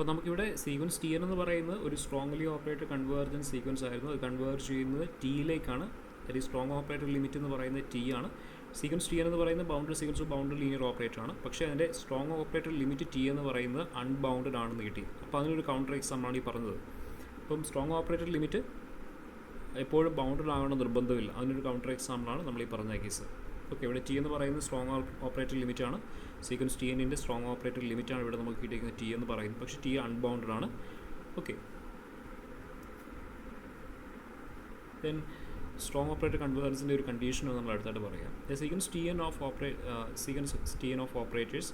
അപ്പോൾ നമുക്കിവിടെ sequence T N എന്ന് പറയുന്നത് ഒരു സ്ട്രോങ്ലി ഓപ്പറേറ്റഡ് കൺവേർജൻസ് സീക്വൻസ് ആയിരുന്നു. അത് കൺവേർജ് ചെയ്യുന്നത് ടിയിലേക്കാണ്. അതായത് സ്ട്രോങ് ഓപ്പറേറ്റഡ് ലിമിറ്റ് എന്ന് പറയുന്നത് ടി ആണ്. സീക്വൻസ് ടി എൻ എന്ന് പറയുന്നത് boundary sequence boundary linear operator ആണ്. പക്ഷേ അതിൻ്റെ സ്ട്രോങ് ഓപ്പറേറ്റഡ് ലിമിറ്റ് ടി എന്ന് പറയുന്നത് അൺബൗണ്ടഡ് ആണെന്ന് കിട്ടി. അപ്പോൾ അതിനൊരു കൗണ്ടർ എക്സാമ്പിളാണ് ഈ പറഞ്ഞത്. അപ്പം സ്ട്രോങ് ഓപ്പറേറ്റഡ് ലിമിറ്റ് എപ്പോഴും ബൗണ്ടഡ് ആകണം നിർബന്ധമില്ല. അതിനൊരു കൗണ്ടർ എക്സാമ്പിളാണ് നമ്മൾ ഈ പറഞ്ഞ കേസ്. ഓക്കെ, ഇവിടെ ടി എന്ന് പറയുന്നത് സ്ട്രോങ് ഓപ്പറേറ്റഡ് ലിമിറ്റ് ആണ്. സീക്വൻസ് ടി എന്നിൻ്റെ സ്ട്രോങ് ഓപ്പറേറ്റഡ് ലിമിറ്റ് ആണ് ഇവിടെ നമുക്ക് കിട്ടിയിരിക്കുന്നത് ടി എന്ന് പറയുന്നത്. പക്ഷേ ടി അൺബൗണ്ടഡ് ആണ്. ഓക്കെ, ദെൻ സ്ട്രോങ് ഓപ്പറേറ്റഡ് കൺവേർജൻസിൻ്റെ ഒരു കണ്ടീഷനും നമ്മൾ അടുത്തായിട്ട് പറയാം. Sequence T N of operators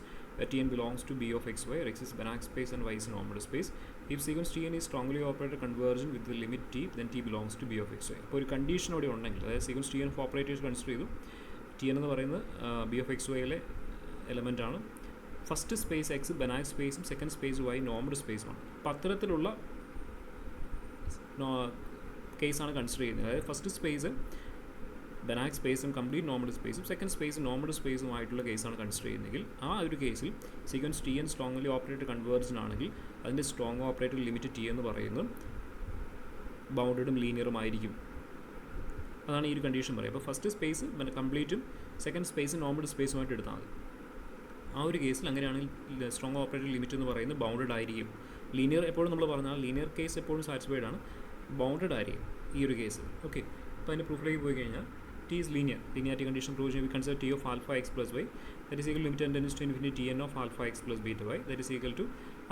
Tn belongs to B of xy, where x is Banach space and y is normal space. If sequence Tn is strongly operated convergent with the limit t, then t belongs to B of xy. അപ്പോൾ ഒരു condition അവിടെ ഉണ്ടെങ്കിൽ, അതായത് sequence Tn of operators consider ചെയ്തു. Tn എന്ന് പറയുന്നത് B of xyയിലെ element ആണ്. First space X ബനാക് സ്പേസും സെക്കൻഡ് സ്പേസ് വൈ നോർമൽ സ്പേസുമാണ്. അപ്പോൾ അത്തരത്തിലുള്ള കേസാണ് കൺസിഡർ ചെയ്യുന്നത്. അതായത് ഫസ്റ്റ് സ്പേസ് ബനാക് സ്പേസും കംപ്ലീറ്റ് നോർമൽ സ്പേസും സെക്കൻഡ് സ്പേസ് നോർമൽ സ്പേസും ആയിട്ടുള്ള കേസാണ് കൺസിഡർ ചെയ്യുന്നതെങ്കിൽ, ആ ഒരു കേസിൽ sequence T N strongly operated convergent ആണെങ്കിൽ അതിൻ്റെ സ്ട്രോങ് ഓപ്പറേറ്റഡ് ലിമിറ്റ് ടി എന്ന് പറയുന്നത് ബൗണ്ടഡും ലീനിയറും ആയിരിക്കും. അതാണ് ഈ ഒരു കണ്ടീഷൻ പറയുക. അപ്പോൾ ഫസ്റ്റ് സ്പേസ് കംപ്ലീറ്റും സെക്കൻഡ് സ്പേസ് നോർമൽ സ്പേസുമായിട്ട് എടുത്താൽ മതി. ആ ഒരു കേസിൽ അങ്ങനെയാണെങ്കിൽ സ്ട്രോങ് ഓപ്പറേറ്റഡ് ലിമിറ്റ് എന്ന് പറയുന്നത് ബൗണ്ടഡ് ആയിരിക്കും. ലീനിയർ എപ്പോഴും നമ്മൾ പറഞ്ഞാൽ ലീനിയർ കേസ് എപ്പോഴും സാറ്റിസ്ഫൈഡ് ആണ്, ബൗണ്ടഡ് ആയിരിക്കും ഈ ഒരു കേസ്. ഓക്കെ, അപ്പോൾ അതിൻ്റെ പ്രൂഫിലേക്ക് പോയി കഴിഞ്ഞാൽ T is linear. Linearity condition proves we consider T of alpha x plus y, that is equal to limit n tends to infinity Tn of alpha x plus beta y, that is equal to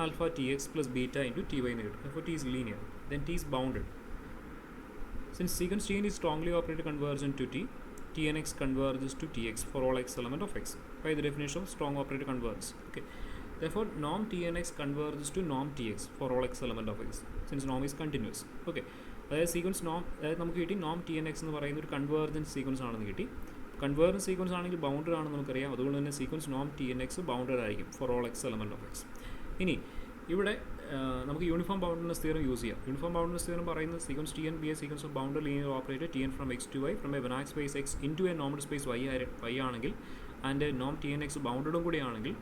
alpha tx plus beta into Ty negative. Therefore T is linear. Then T is bounded. Since sequence Tn is strongly operated convergent to T, Tnx converges to Tx for all x element of x by the definition of strong operated convergence. Okay. Therefore norm Tnx converges to norm Tx for all x element of x, since norm is continuous. Okay. അതായത് sequence അതായത് നമുക്ക് കിട്ടി നോം T N X എന്ന് പറയുന്ന ഒരു convergence sequence ആണെന്ന് കിട്ടി. Convergence sequence ആണെങ്കിൽ ബൗണ്ടഡ് ആണെന്ന് നമുക്കറിയാം. അതുകൊണ്ട് തന്നെ സീക്വൻസ് നോം ടി എൻ എക്സ് ബൗണ്ടഡ് ആയിരിക്കും for all X element of X. ഇനി ഇവിടെ നമുക്ക് യൂണിഫോം ബൗണ്ടഡ്നെസ് തിയറം യൂസ് ചെയ്യാം. യൂണിഫോം ബൗണ്ടഡ്നെസ് തിയറം പറയുന്നത് sequence T N be a sequence of bounded linear operator T N from X to Y from a Banach space X in to a normal space Y ആണെങ്കിൽ and നോം T N X ബൗണ്ടഡും കൂടി ആണെങ്കിൽ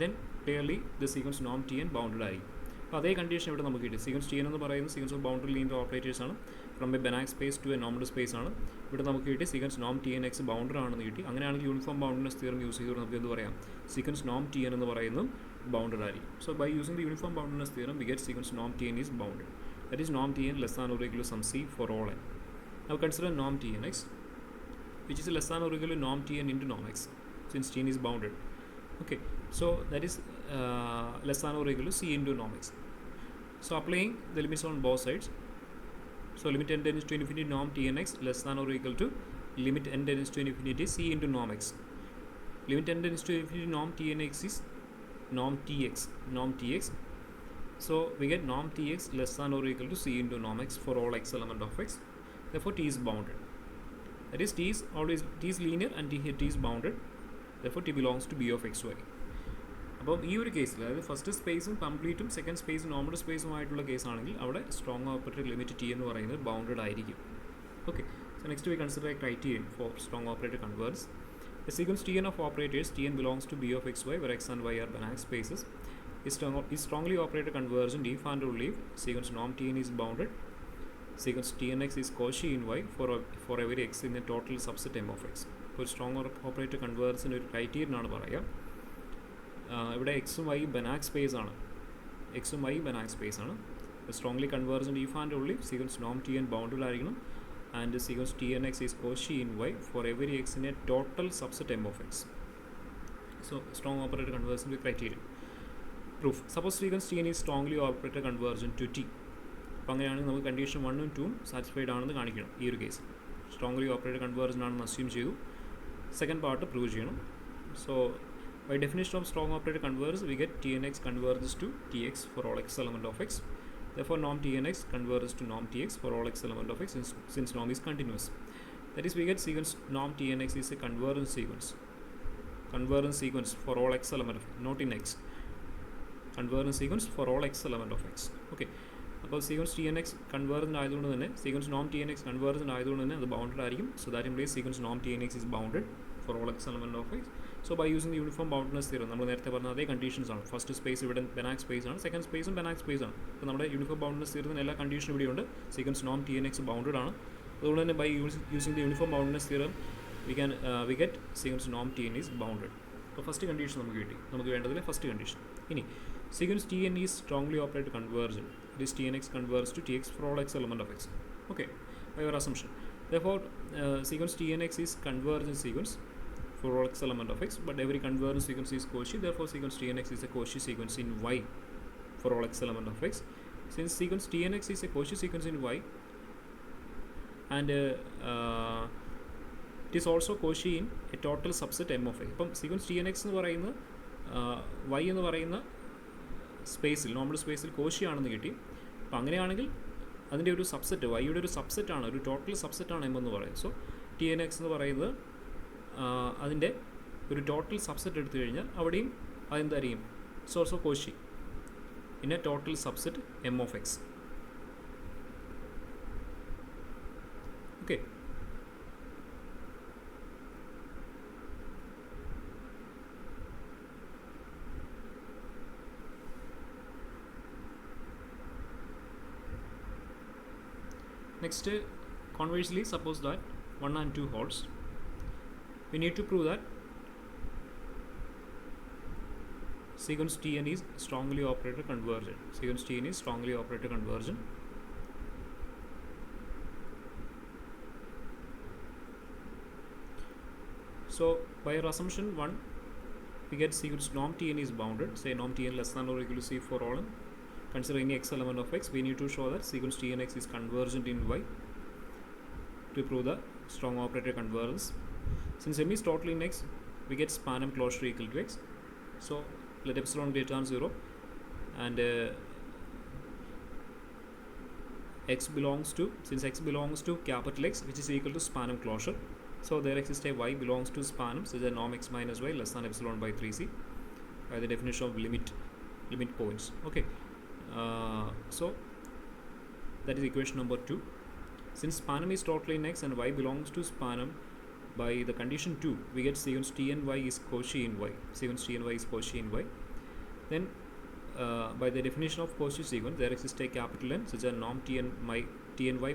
then clearly the sequence നോം T N bounded ആയിരിക്കും. അപ്പോൾ അതേ condition ഇവിടെ നമുക്ക് കിട്ടി. സീക്വൻസ് ടി എൻ എന്ന് പറയുന്നത് sequence of boundary linear operators ആണ്. From a Banach space to a normal space ആണ്. ഇവിടെ നമുക്ക് കിട്ടി സീക്വൻസ് നോം ടി എൻ എക്സ് ബൗണ്ടർ ആണെന്ന് കിട്ടി. അങ്ങനെയാണെങ്കിൽ യൂണിഫോം ബൗണ്ടഡ്നെസ് തിയറം യൂസ് ചെയ്തുകൊണ്ട് നമുക്ക് എന്ത് പറയാം, സീക്വൻസ് നോം ടി എൻ എന്ന് പറയുന്നത് ബൗണ്ടഡ് ആയിരിക്കും. So by using the uniform boundedness theorem we get sequence നോം T N is bounded. That is Noam T N less than or equal to some c for all n. Now consider norm Tnx, which is less than or equal to norm Tn into norm x, since Tn is bounded. Okay, so that is less than or equal to c into norm x. So applying the limits on both sides, so limit n tends to infinity norm Tnx less than or equal to limit n tends to infinity c into norm x. Limit n tends to infinity norm Tnx is norm Tx. So we get norm Tx less than or equal to c into norm x for all x element of x. Therefore T is bounded. That is T is linear and T is bounded. Therefore T belongs to B of xy. അപ്പോൾ ഈ ഒരു കേസിൽ, അതായത് first സ്പേസും കംപ്ലീറ്റും second സ്പേസും normal സ്പേസുമായിട്ടുള്ള കേസാണെങ്കിൽ അവിടെ strong operated limit T എന്ന് പറയുന്നത് ബൗണ്ടഡ് ആയിരിക്കും. Okay, so next we consider A criterion four strong operated convergence. The sequence Tn of operators Tn belongs to B of xy, where x and y are Banach spaces, is strongly operated convergent if and only if sequence norm Tn is bounded. Sequence Tnx is Cauchy in y for every x in a total subset M of x. ഒരു strong operated കൺവേർജൻസിൻ്റെ ഒരു criterion ആണ് പറയുക. ഇവിടെ എക്സും Y Banach space ആണ്. എക്സും Y Banach space ആണ്. Strongly convergent if and only sequence നോം ടി എൻ ബൗണ്ടഡ് ആയിരിക്കണം. And sequence T N X is Cauchy in Y for every X in a total subset M of X. So strong operated convergent criterion. Proof. Suppose sequence T N is strongly operated convergent to T. അപ്പോൾ അങ്ങനെയാണെങ്കിൽ നമുക്ക് condition 1 ഉം 2 ഉം satisfied ആണെന്ന് കാണിക്കണം. ഈ ഒരു case strongly operated convergent ആണെന്ന് അസ്യൂം ചെയ്തു. സെക്കൻഡ് പാർട്ട് പ്രൂവ് ചെയ്യണം. So by definition of strong operator converges, we get Tnx converges to Tx for all x element of x. Therefore norm Tnx converges to norm Tx for all x element of x, since norm is continuous. That is, we get sequence norm Tnx is a convergence sequence for all x element of x, not in x. Convergence sequence for all x element of x. Okay, അപ്പോൾ sequence T N X convergent ആയതുകൊണ്ട് തന്നെ sequence നോം T N X convergent ആയതുകൊണ്ട് തന്നെ അത് bounded ആയിരിക്കും. So that implies sequence നോം T N X is bounded for all x element of x. So by using the uniform boundedness theorem, നമ്മൾ നേരത്തെ പറഞ്ഞ അതേ കണ്ടീഷൻസ് ആണ്. ഫസ്റ്റ് സ്പേസ് ഇവിടെ ബെനാക് സ്പേസ് ആണ്, സെക്കൻഡ് സ്പേസും ബെനാക് സ്പേസ് ആണ്. അപ്പോൾ നമ്മുടെ യൂണിഫോം ബൗണ്ടഡ്നെസ് തിയറത്തിന് എല്ലാ കണ്ടീഷനും ഇവിടെയുണ്ട്. സീക്വൻസ് നോം ടി എൻ എക്സ് ബൗണ്ടഡ് ആണ്. അതുകൊണ്ട് തന്നെ by using the uniform boundedness theorem we get sequence norm Tn is bounded. അപ്പോൾ ഫസ്റ്റ് കണ്ടീഷൻ നമുക്ക് കിട്ടി. നമുക്ക് വേണ്ടതിലെ ഫസ്റ്റ് കണ്ടീഷൻ. ഇനി sequence Tn is strongly operator convergent. It is Tnx converges to Tx for all x element of x. Okay, by your assumption. Therefore, sequence Tnx is convergent sequence for all x element of x, but every convergent sequence is Cauchy. Therefore, sequence Tnx is a Cauchy sequence in y for all x element of x. Since sequence Tnx is a Cauchy sequence in y, and it is also Cauchy in a total subset M of x. ഇപ്പം sequence T N X എന്ന് പറയുന്ന Y എന്ന് പറയുന്ന സ്പേസിൽ, normal സ്പേസിൽ Cauchy ആണെന്ന് കിട്ടി. അപ്പോൾ അങ്ങനെയാണെങ്കിൽ അതിൻ്റെ ഒരു സബ്സെറ്റ്, വൈയുടെ ഒരു സബ്സെറ്റാണ്, ഒരു ടോട്ടൽ സബ്സെറ്റാണ് എം എന്ന് പറയുന്നത്. സോ ടി എൻ എക്സ് എന്ന് പറയുന്നത് അതിൻ്റെ ഒരു ടോട്ടൽ സബ്സെറ്റ് എടുത്തു കഴിഞ്ഞാൽ അവിടെയും അതെന്തായിരിക്കും, it's also Cauchy in a total subset M of X. Okay, next, conversely, suppose that 1 and 2 holds. We need to prove that sequence Tn is strongly operator convergent. Sequence Tn is strongly operator convergent. So by our assumption 1, we get sequence norm Tn is bounded. Say norm Tn less than or equal to C for all n. Consider any x element of x, we need to show that sequence Tnx is convergent in y to prove the strong operator convergence. Since m is total in x, we get span m closure equal to x. So let epsilon greater than 0 and x belongs to, since x belongs to capital X, which is equal to span m closure. So there exists a y belongs to span m, such that norm x minus y less than epsilon by 3c by the definition of limit points. Okay. So that is equation number 2. Since span m is total in x and y belongs to span m, by the condition 2, we get sequence Tny is Cauchy in y. Sequence Tny is Cauchy in y. Then by the definition of Cauchy sequence, there exists a capital N such as norm Tny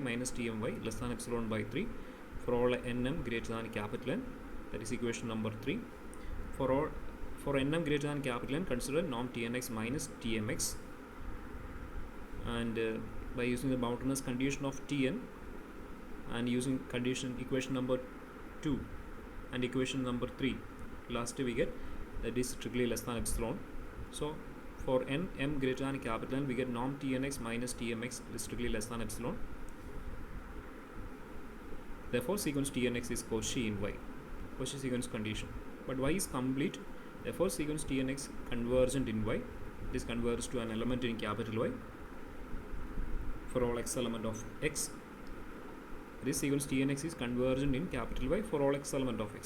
minus Tmy less than epsilon by 3 for all nm greater than capital N. That is equation number 3. For nm greater than capital N, consider norm Tnx minus Tmx. And by using the boundedness condition of Tn and using equation number 2 and equation number 3, lastly we get that is strictly less than epsilon. So for m greater than capital N, we get norm Tnx minus Tmx is strictly less than epsilon. Therefore sequence Tnx is Cauchy in y, Cauchy sequence condition. But y is complete. Therefore sequence Tnx convergent in y. It is converges to an element in capital Y for all x element of x. This sequence Tnx is convergent in capital Y for all x element of x.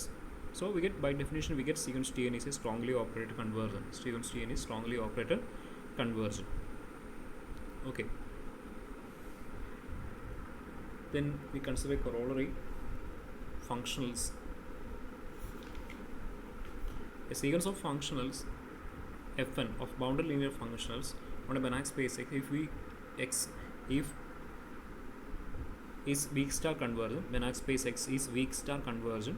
So we get, by definition, we get sequence Tn is a strongly operator convergent. Sequence Tn is strongly operator convergent. Okay. Then we consider corollary functionals. A sequence of functionals Fn of bounded linear functionals on a Banach space x, if is weak star convergent, Banach space x is weak star convergent,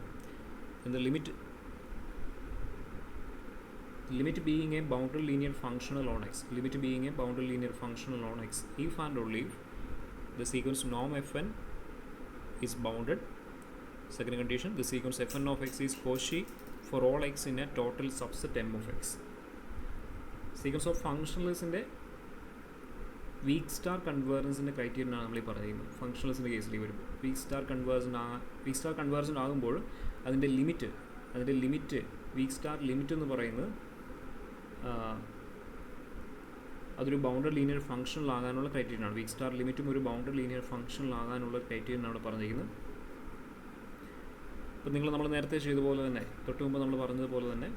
and the limit being a bounded linear functional on x, limit being a bounded linear functional on x, if and only if the sequence norm Fn is bounded. Second condition, the sequence Fn of x is Cauchy for all x in a total subset M of x. Sequence of functionalsന്റെ weak star കൺവേർജൻസിൻ്റെ criterion ആണ് നമ്മൾ ഈ പറയുന്നത്. ഫങ്ഷണൽസിൻ്റെ കേസിൽ വരും week star convergent ആകുമ്പോൾ അതിൻ്റെ ലിമിറ്റ് വീക്ക് സ്റ്റാർ ലിമിറ്റ് എന്ന് പറയുന്നത് അതൊരു ബൗണ്ടഡ് ലീനിയർ ഫംഗ്ഷണൽ ആകാനുള്ള ക്രൈറ്റീരിയൻ ആണ്. വീക്ക് സ്റ്റാർ ലിമിറ്റും ഒരു ബൗണ്ടഡ് ലീനിയർ ഫംഗ്ഷണൽ ആകാനുള്ള ക്രൈറ്റീരിയൻ ആണ് പറഞ്ഞിരിക്കുന്നത്. അപ്പോൾ നമ്മൾ നേരത്തെ ചെയ്ത പോലെ തന്നെ, തൊട്ട് മുമ്പ് നമ്മൾ പറഞ്ഞതുപോലെ തന്നെ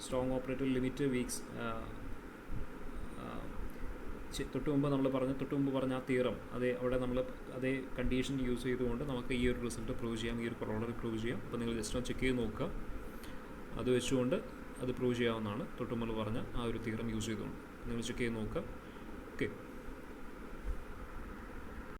strong operator limit weaks തൊട്ട് മുമ്പ് പറഞ്ഞ ആ തിയറം അവിടെ നമ്മൾ അതേ കണ്ടീഷൻ യൂസ് ചെയ്തുകൊണ്ട് നമുക്ക് ഈ ഒരു റിസൾട്ട് പ്രൂവ് ചെയ്യാം, ഈ ഒരു കൊറോളറി പ്രൂവ് ചെയ്യാം. അപ്പോൾ നിങ്ങൾ ജസ്റ്റ് ഒന്ന് ചെക്ക് ചെയ്ത് നോക്കുക, അത് വെച്ചുകൊണ്ട് അത് പ്രൂവ് ചെയ്യാവുന്നതാണ്. തൊട്ട് മുമ്പ് പറഞ്ഞ ആ ഒരു തിയറം യൂസ് ചെയ്തുകൊണ്ട് നിങ്ങൾ ചെക്ക് ചെയ്ത് നോക്കുക. ഓക്കെ.